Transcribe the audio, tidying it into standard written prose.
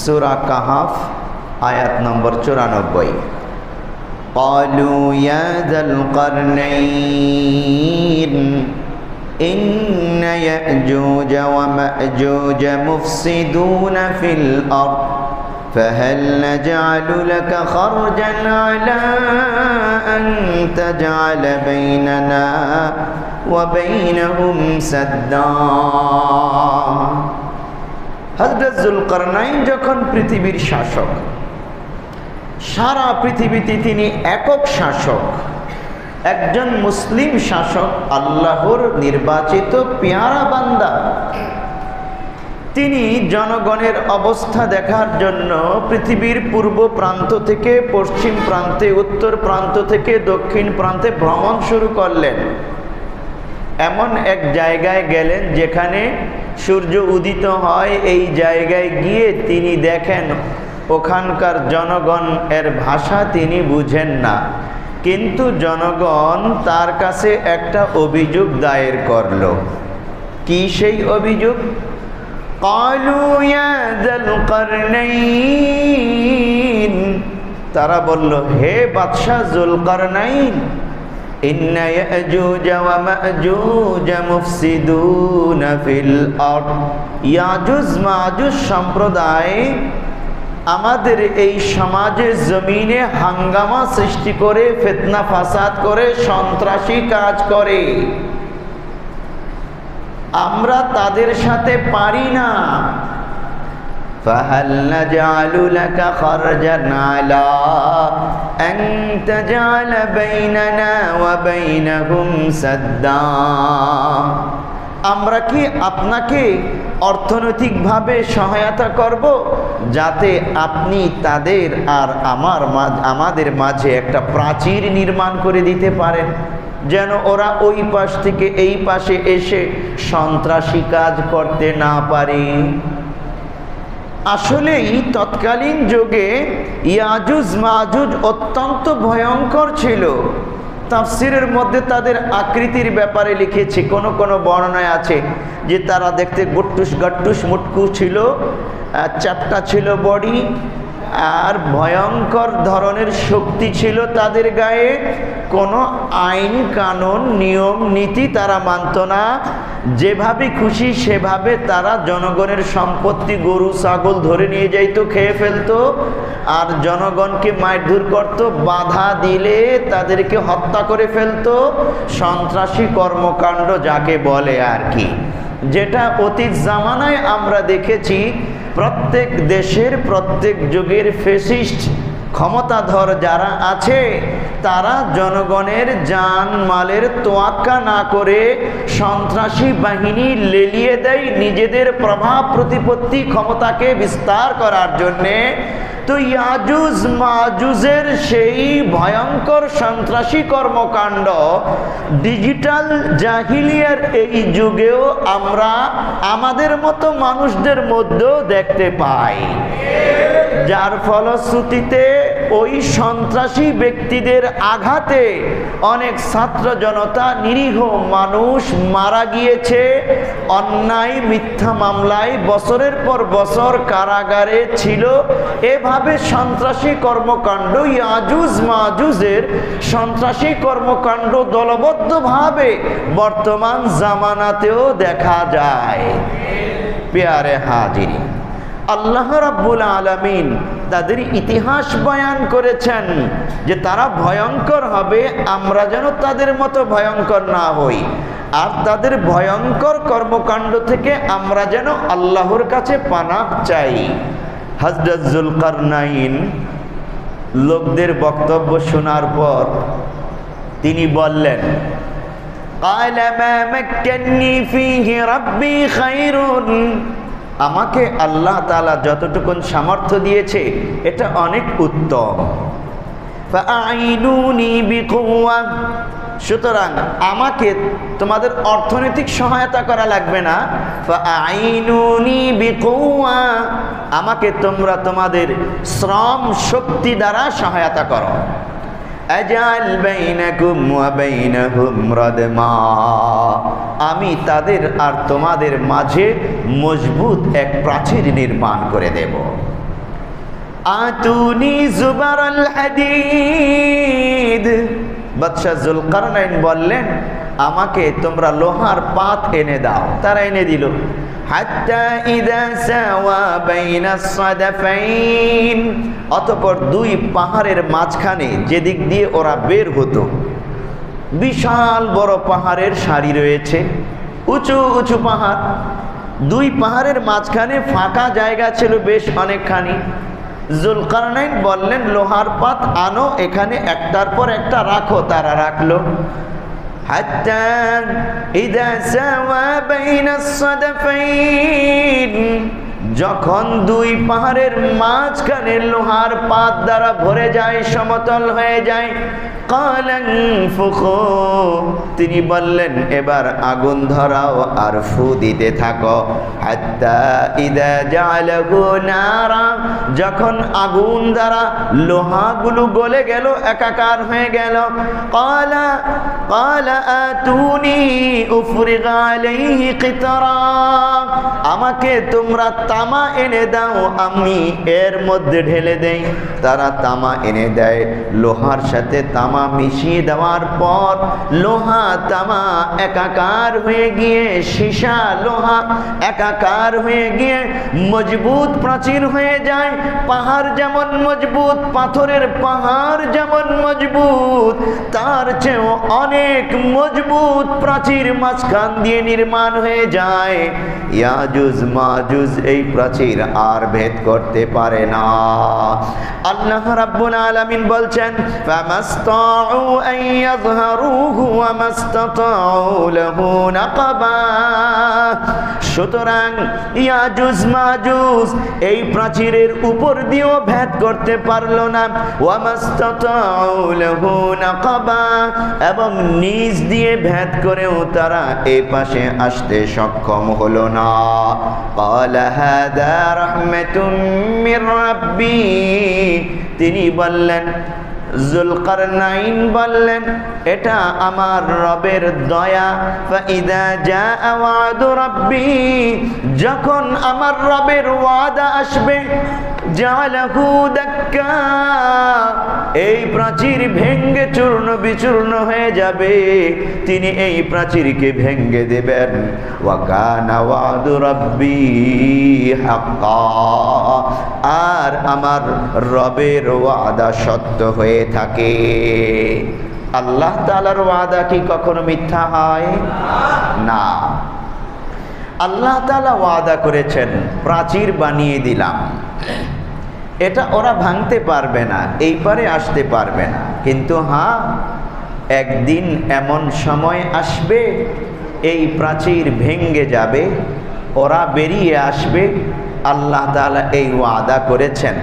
সূরা কাহাফ আয়াত নম্বর 94। ক্বালু ইয়া যাল কারনাইন ইন্না ইয়াজুজ ওয়া মাজুজ মুফসিদুনা ফিল আরদ فهل نجعل لك خرجا على أن تجعل بيننا وبينهم سدا। হযরত যুলকারনাইন যখন পৃথিবীর শাসক, সারা পৃথিবীতে তিনি একক শাসক, একজন মুসলিম শাসক, আল্লাহর নির্বাচিত পেয়ারা বান্দা। তিনি জনগণের অবস্থা দেখার জন্য পৃথিবীর পূর্ব প্রান্ত থেকে পশ্চিম প্রান্তে, উত্তর প্রান্ত থেকে দক্ষিণ প্রান্তে ভ্রমণ শুরু করলেন। এমন এক জায়গায় গেলেন যেখানে সূর্য উদিত হয়। এই জায়গায় গিয়ে তিনি দেখেন ওখানকার জনগণ এর ভাষা তিনি বুঝেন না, কিন্তু জনগণ তার কাছে একটা অভিযোগ দায়ের করল। কি সেই অভিযোগ? ক্বালু ইয়া যাল কারনাইন, তারা বলল, হে বাদশাহ যুলকারনাইন, ইন্না ইয়াজুজ ওয়া মাজুজ মুফসিদুনা ফিল আরদ, ইয়াজুজ মাজুজ সম্প্রদায় আমাদের এই সমাজে জমিনে হাঙ্গামা সৃষ্টি করে, ফিতনা ফাসাদ করে, সন্ত্রাসী কাজ করে। আমরা তাদের সাথে পারি না। ফাহাল নাজআলু লাকা খারজান আলা আন তাজআলা বাইনানা ওয়া বাইনাহুম সাদ্দা, আমরা কি আপনাকে অর্থনৈতিকভাবে সহায়তা করব যাতে আপনি তাদের আর আমাদের মাঝে একটা প্রাচীর নির্মাণ করে দিতে পারেন, যেন ওরা ওই পাশ থেকে এই পাশে এসে সন্ত্রাসী কাজ করতে না পারে। আসলেই তৎকালীন যুগে ইয়াজুজ মাজুজ অত্যন্ত ভয়ঙ্কর ছিল। তাফসিরের মধ্যে তাদের আকৃতির ব্যাপারে লিখেছে, কোন কোন বর্ণনায় আছে যে তারা দেখতে গুট্টুস গাট্টুস মুটকু ছিল, চ্যাপ্টা ছিল বডি, আর ভয়ঙ্কর ধরনের শক্তি ছিল তাদের গায়ে। কোনো আইন কানুন নিয়ম নীতি তারা মানত না, যেভাবে খুশি সেভাবে তারা জনগণের সম্পত্তি গরু ছাগল ধরে নিয়ে যাইতো, খেয়ে ফেলতো, আর জনগণকে মারধর করত, বাধা দিলে তাদেরকে হত্যা করে ফেলতো। সন্ত্রাসী কর্মকাণ্ড যাকে বলে আর কি, যেটা অতীত জামানায় আমরা দেখেছি। প্রত্যেক দেশের প্রত্যেক যুগের ফ্যাসিস্ট ক্ষমতাধর যারা আছে তারা জনগণের জান মালের তোয়াক্কা না করে সন্ত্রাসী বাহিনী লেলিয়ে দেয় নিজেদের প্রভাব প্রতিপত্তি ক্ষমতাকে বিস্তার করার জন্যে। তো ইয়াজুজ মাজুজের সেই ভয়ঙ্কর সন্ত্রাসী কর্মকাণ্ড ডিজিটাল জাহিলিয়ার এই যুগেও আমরা আমাদের মতো মানুষদের মধ্যেও দেখতে পাই, যার ফলশ্রুতিতে ওই সন্ত্রাসী ব্যক্তিদের আঘাতে অনেক ছাত্র জনতা, নিরীহ মানুষ মারা গিয়েছে। অন্যায় মিথ্যা মামলায় বছরের পর বছর কারাগারে ছিল। এভাবে সন্ত্রাসী কর্মকাণ্ড, ইয়াজুজ মাজুজের সন্ত্রাসী কর্মকাণ্ড দলবদ্ধভাবে বর্তমান জামানাতেও দেখা যায়। পেয়ারে হাজিরিন, আল্লাহ রাব্বুল আলামিন তাদের ইতিহাস বয়ান করেছেন যে তারা ভয়ঙ্কর হবে, আমরা যেন তাদের মতো ভয়ঙ্কর না হই, আর তাদের ভয়ঙ্কর কর্মকাণ্ড থেকে আমরা যেন আল্লাহর কাছে পানাহ চাই। হযরত যুলকারনাইন লোকদের বক্তব্য শোনার পর তিনি বললেন, ক্বালা মা মাক্কান্নী ফীহি রাব্বী খায়রুন, আমাকে আল্লাহ তাআলা যতটুকুন সামর্থ্য দিয়েছে এটা অনেক উত্তম। ফাআইনুনি বিকুওয়া, সুতরাং আমাকে তোমাদের অর্থনৈতিক সহায়তা করা লাগবে না। ফাআইনুনি বিকুওয়া, আমাকে তোমরা তোমাদের শ্রম শক্তি দ্বারা সহায়তা করো। আজাল বাইনাকুম ওয়া বাইনাহুম রাদমা, আমি তাদের আর তোমাদের মাঝে মজবুত এক প্রাচীর নির্মাণ করে দেব। আতুনি জুবারাল হাদিদ। বাদশাহ যুলকারনাইন বললেন, আমাকে তোমরা লোহার পাত এনে দাও। তারা এনে দিল। হাত্তা ইযা সাওয়া বাইনাস সাদাফাইন, অতঃপর দুই পাহাড়ের মাঝখানে যেদিক দিয়ে ওরা বের হতো, বিশাল বড় পাহাড়ের সারি রয়েছে, উঁচু উঁচু পাহাড়। দুই পাহাড়ের মাঝখানে ফাঁকা জায়গা ছিল বেশ অনেকখানি। যুলকারনাইন বললেন, লোহার পাত আনো, এখানে একটার পর একটা রাখো। তারা রাখলো। হাত্তা ইযা সাওয়া বাইনাস সাদাফাইন, যখন দুই পাহাড়ের মাঝখানে লোহার পাত দ্বারা ভরে যায়, সমতল হয়ে যায়, কালান ফুখু, তিনি বললেন, এবার আগুন ধরাও আর ফু দিতে থাকো। হাত্তা ইযা জাআলাহু নারা, যখন আগুন দ্বারা লোহাগুলো গলে গেল, একাকার হয়ে গেল, কালা আতুনি উফরিগ আলাইহি কিতরা, আমাকে তোমরা তামা এনে দাও, আমি এর মধ্যে ঢেলে দেই। তারা তামা এনে দেয়। লোহার সাথে তামা মিশিয়ে দেওয়ার পর লোহা তামা একাকার হয়ে গিয়ে, সীসা লোহা একাকার হয়ে গিয়ে মজবুত প্রাচীর হয়ে যায়। পাহাড় যেমন মজবুত, পাথরের পাহাড় যেমন মজবুত, তার চেয়েও অনেক মজবুত প্রাচীর মাঝখান দিয়ে নির্মাণ হয়ে যায়। ইয়াজুজ মাজুজ এই প্রাচীর আর ভেদ করতে পারে না। আল্লাহ রাব্বুল আলামিন বলছেন, ফামাসতাউ আন ইয়াযহারুহু ওয়া মাসতাতাউ লাহু নাকাবা, সুতরাং ইয়াজুজ মাজুজ এই প্রাচীরের উপর দিয়েও ভেদ করতে পারলো না। ওয়া মাসতাতাউ লাহু নাকাবা, এবং নিজ দিয়ে ভেদ করেও তারা এই পাশে আসতে সক্ষম হলো না। ক্বালা হাযা রাহমাতুম মির রাব্বি, তিনি বললেন, যুলকারনাইন বললেন, এটা আমার রবের দয়া। ফাইদা জাআ ওয়াদু রাব্বি, যখন আমার রবের ওয়াদা আসবে, জাআলাহু দাক্কা, এই প্রাচীর ভেঙ্গে চূর্ণ বিচূর্ণ হয়ে যাবে, তিনি এই প্রাচীরকে ভেঙ্গে দেবেন। ওয়া কানা ওয়াদু রাব্বি হাক্কা, আর আমার রবের ওয়াদা সত্য হয়ে থাকে। আল্লাহ তাআলার ওয়াদা কি কখনো মিথ্যা হয়? না। আল্লাহ তাআলা ওয়াদা করেছেন, প্রাচীর বানিয়ে দিলাম, এটা ওরা ভাঙতে পারবে না, এই পারে আসতে পারবে না, কিন্তু হ্যাঁ, একদিন এমন সময় আসবে এই প্রাচীর ভেঙ্গে যাবে, ওরা বেরিয়ে আসবে। আল্লাহ তাআলা এই ওয়াদা করেছেন।